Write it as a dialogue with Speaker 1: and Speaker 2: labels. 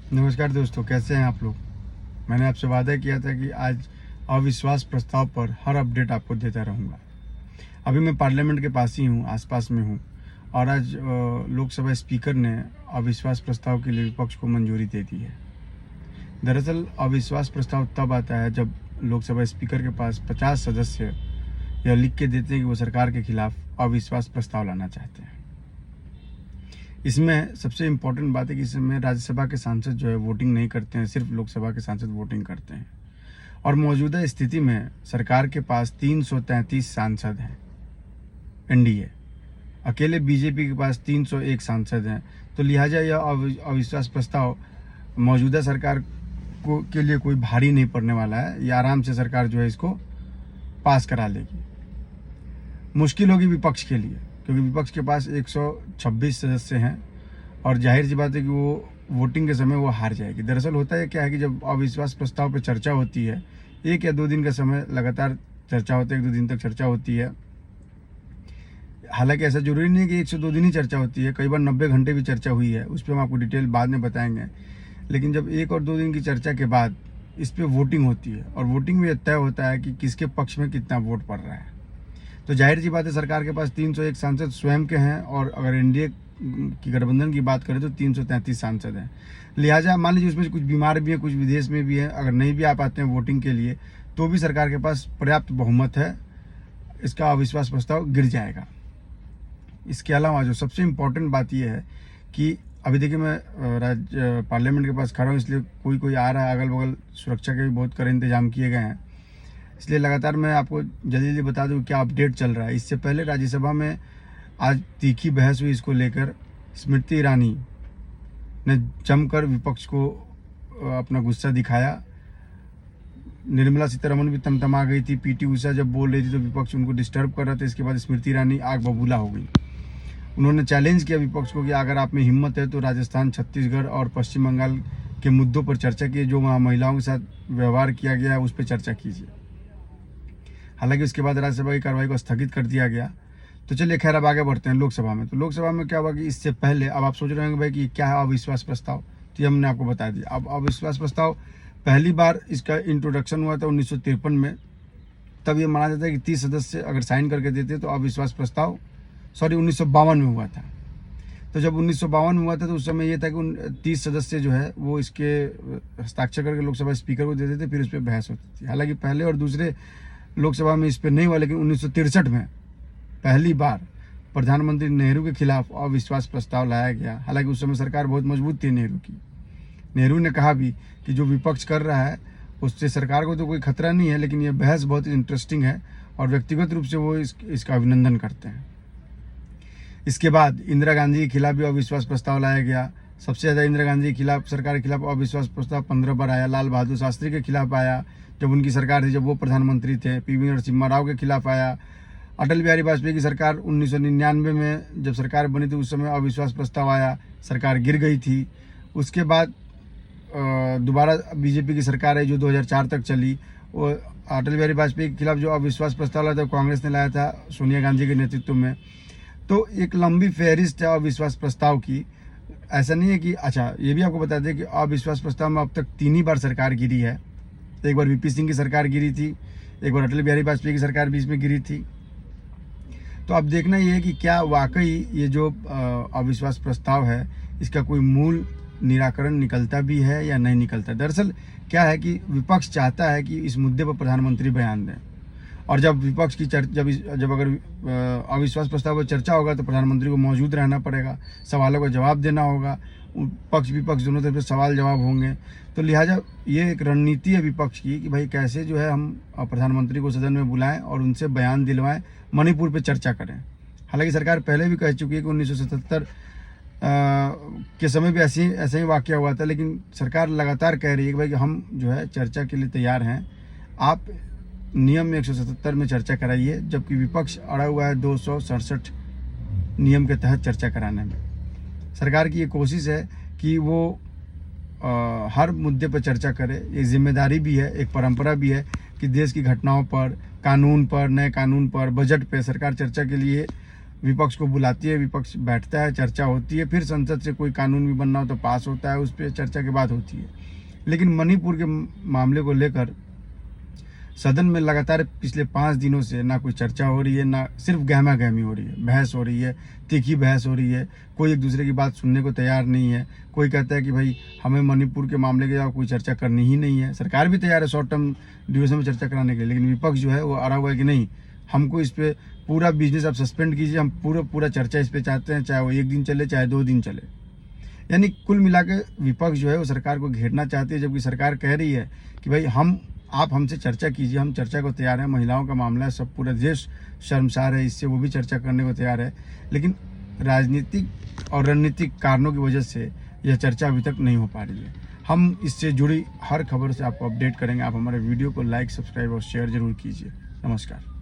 Speaker 1: नमस्कार दोस्तों, कैसे हैं आप लोग। मैंने आपसे वादा किया था कि आज अविश्वास प्रस्ताव पर हर अपडेट आपको देता रहूँगा। अभी मैं पार्लियामेंट के पास ही हूँ, आसपास में हूँ और आज लोकसभा स्पीकर ने अविश्वास प्रस्ताव के लिए विपक्ष को मंजूरी दे दी है। दरअसल अविश्वास प्रस्ताव तब आता है जब लोकसभा स्पीकर के पास 50 सदस्य यह लिख के देते हैं कि वो सरकार के खिलाफ अविश्वास प्रस्ताव लाना चाहते हैं। इसमें सबसे इम्पोर्टेंट बात है कि इसमें राज्यसभा के सांसद जो है वोटिंग नहीं करते हैं, सिर्फ लोकसभा के सांसद वोटिंग करते हैं। और मौजूदा स्थिति में सरकार के पास 333 सांसद हैं, एनडीए अकेले बीजेपी के पास 301 सांसद हैं। तो लिहाजा यह अविश्वास प्रस्ताव मौजूदा सरकार को के लिए कोई भारी नहीं पड़ने वाला है। ये आराम से सरकार जो है इसको पास करा लेगी। मुश्किल होगी विपक्ष के लिए, क्योंकि विपक्ष के पास 126 सदस्य हैं और जाहिर सी बात है कि वो वोटिंग के समय वो हार जाएगी। दरअसल होता है क्या है कि जब अविश्वास प्रस्ताव पर चर्चा होती है, 1 या 2 दिन का समय लगातार चर्चा होती है, 1-2 दिन तक चर्चा होती है। हालांकि ऐसा जरूरी नहीं है कि 1 से 2 दिन ही चर्चा होती है, कई बार 90 घंटे भी चर्चा हुई है, उस पर हम आपको डिटेल बाद में बताएंगे। लेकिन जब 1 और 2 दिन की चर्चा के बाद इस पर वोटिंग होती है और वोटिंग में तय होता है कि किसके पक्ष में कितना वोट पड़ रहा है, तो जाहिर सी बात है सरकार के पास 301 सांसद स्वयं के हैं और अगर एनडीए की गठबंधन की बात करें तो 333 सांसद हैं। लिहाजा मान लीजिए उसमें कुछ बीमार भी हैं, कुछ विदेश में भी हैं, अगर नहीं भी आ पाते हैं वोटिंग के लिए तो भी सरकार के पास पर्याप्त बहुमत है, इसका अविश्वास प्रस्ताव गिर जाएगा। इसके अलावा जो सबसे इम्पोर्टेंट बात यह है कि अभी देखिए मैं पार्लियामेंट के पास खड़ा हूँ, इसलिए कोई आ रहा है, अगल बगल सुरक्षा के भी बहुत कड़े इंतजाम किए गए हैं, इसलिए लगातार मैं आपको जल्दी बता दूं क्या अपडेट चल रहा है। इससे पहले राज्यसभा में आज तीखी बहस हुई इसको लेकर। स्मृति ईरानी ने जमकर विपक्ष को अपना गुस्सा दिखाया। निर्मला सीतारमण भी तमतमा गई थी, पीटी उषा जब बोल रही थी तो विपक्ष उनको डिस्टर्ब कर रहा था। इसके बाद स्मृति ईरानी आग बबूला हो गई। उन्होंने चैलेंज किया विपक्ष को कि अगर आप में हिम्मत है तो राजस्थान, छत्तीसगढ़ और पश्चिम बंगाल के मुद्दों पर चर्चा कीजिए, जो वहाँ महिलाओं के साथ व्यवहार किया गया है उस पर चर्चा कीजिए। हालांकि उसके बाद राज्यसभा की कार्रवाई को स्थगित कर दिया गया। तो चलिए खैर अब आगे बढ़ते हैं लोकसभा में। तो लोकसभा में क्या हुआ कि इससे पहले, अब आप सोच रहे होंगे भाई कि क्या है अविश्वास प्रस्ताव, तो ये हमने आपको बता दिया। अब अविश्वास प्रस्ताव पहली बार इसका इंट्रोडक्शन हुआ था 1953 में। तब ये माना जाता है कि 30 सदस्य अगर साइन करके देते तो अविश्वास प्रस्ताव 1952 में हुआ था। तो जब 1952 में हुआ था तो उस समय ये था कि 30 सदस्य जो है वो इसके हस्ताक्षर करके लोकसभा स्पीकर को देते थे, फिर उस पर बहस होती थी। हालांकि पहले और दूसरे लोकसभा में इस पर नहीं हुआ, लेकिन 1963 में पहली बार प्रधानमंत्री नेहरू के खिलाफ अविश्वास प्रस्ताव लाया गया। हालांकि उस समय सरकार बहुत मजबूत थी नेहरू की। नेहरू ने कहा भी कि जो विपक्ष कर रहा है उससे सरकार को तो कोई खतरा नहीं है, लेकिन यह बहस बहुत इंटरेस्टिंग है और व्यक्तिगत रूप से वो इसका अभिनंदन करते हैं। इसके बाद इंदिरा गांधी के खिलाफ भी अविश्वास प्रस्ताव लाया गया। सबसे ज़्यादा इंदिरा गांधी के खिलाफ, सरकार के खिलाफ अविश्वास प्रस्ताव 15 बार आया। लाल बहादुर शास्त्री के खिलाफ आया जब उनकी सरकार थी, जब वो प्रधानमंत्री थे। पीवी नरसिम्हा राव के खिलाफ आया। अटल बिहारी वाजपेयी की सरकार 1999 में जब सरकार बनी थी उस समय अविश्वास प्रस्ताव आया, सरकार गिर गई थी। उसके बाद दोबारा बीजेपी की सरकार है जो 2004 तक चली। वो अटल बिहारी वाजपेयी के खिलाफ जो अविश्वास प्रस्ताव लाया था कांग्रेस ने लाया था सोनिया गांधी के नेतृत्व में। तो एक लंबी फहरिस्त है अविश्वास प्रस्ताव की। ऐसा नहीं है कि, अच्छा ये भी आपको बता दें कि अविश्वास प्रस्ताव में अब तक 3 ही बार सरकार गिरी है। एक बार वीपी सिंह की सरकार गिरी थी, एक बार अटल बिहारी वाजपेयी की सरकार बीच में गिरी थी। तो अब देखना ये है कि क्या वाकई ये जो अविश्वास प्रस्ताव है इसका कोई मूल निराकरण निकलता भी है या नहीं निकलता। दरअसल क्या है कि विपक्ष चाहता है कि इस मुद्दे पर प्रधानमंत्री बयान दें, और जब विपक्ष की जब अगर अविश्वास प्रस्ताव पर चर्चा होगा तो प्रधानमंत्री को मौजूद रहना पड़ेगा, सवालों का जवाब देना होगा, पक्ष विपक्ष दोनों तरफ से सवाल जवाब होंगे। तो लिहाजा ये एक रणनीति है विपक्ष की कि भाई कैसे जो है हम प्रधानमंत्री को सदन में बुलाएं और उनसे बयान दिलवाएं, मणिपुर पे चर्चा करें। हालांकि सरकार पहले भी कह चुकी है कि 1977 के समय भी ऐसा ही वाकया हुआ था, लेकिन सरकार लगातार कह रही है कि भाई हम जो है चर्चा के लिए तैयार हैं, आप नियम 177 में चर्चा कराइए, जबकि विपक्ष अड़ा हुआ है 267 नियम के तहत चर्चा कराने में। सरकार की ये कोशिश है कि वो हर मुद्दे पर चर्चा करे। ये जिम्मेदारी भी है, एक परंपरा भी है कि देश की घटनाओं पर, कानून पर, नए कानून पर, बजट पे सरकार चर्चा के लिए विपक्ष को बुलाती है, विपक्ष बैठता है, चर्चा होती है, फिर संसद से कोई कानून भी बनना हो तो पास होता है, उस पर चर्चा के बाद होती है। लेकिन मणिपुर के मामले को लेकर सदन में लगातार पिछले 5 दिनों से ना कोई चर्चा हो रही है, ना सिर्फ गहमा गहमी हो रही है, बहस हो रही है, तीखी बहस हो रही है। कोई एक दूसरे की बात सुनने को तैयार नहीं है। कोई कहता है कि भाई हमें मणिपुर के मामले के कोई चर्चा करनी ही नहीं है। सरकार भी तैयार है शॉर्ट टर्म ड्यूरेशन में चर्चा कराने के लिए, लेकिन विपक्ष जो है वो अड़ा हुआ है कि नहीं, हमको इस पर पूरा बिजनेस आप सस्पेंड कीजिए, हम पूरा चर्चा इस पर चाहते हैं, चाहे वो 1 दिन चले चाहे 2 दिन चले। यानी कुल मिला के विपक्ष जो है वो सरकार को घेरना चाहती है, जबकि सरकार कह रही है कि भाई आप हमसे चर्चा कीजिए, हम चर्चा को तैयार हैं। महिलाओं का मामला है, सब पूरा देश शर्मसार है इससे, वो भी चर्चा करने को तैयार है। लेकिन राजनीतिक और रणनीतिक कारणों की वजह से यह चर्चा अभी तक नहीं हो पा रही है। हम इससे जुड़ी हर खबर से आपको अपडेट करेंगे। आप हमारे वीडियो को लाइक, सब्सक्राइब और शेयर जरूर कीजिए। नमस्कार।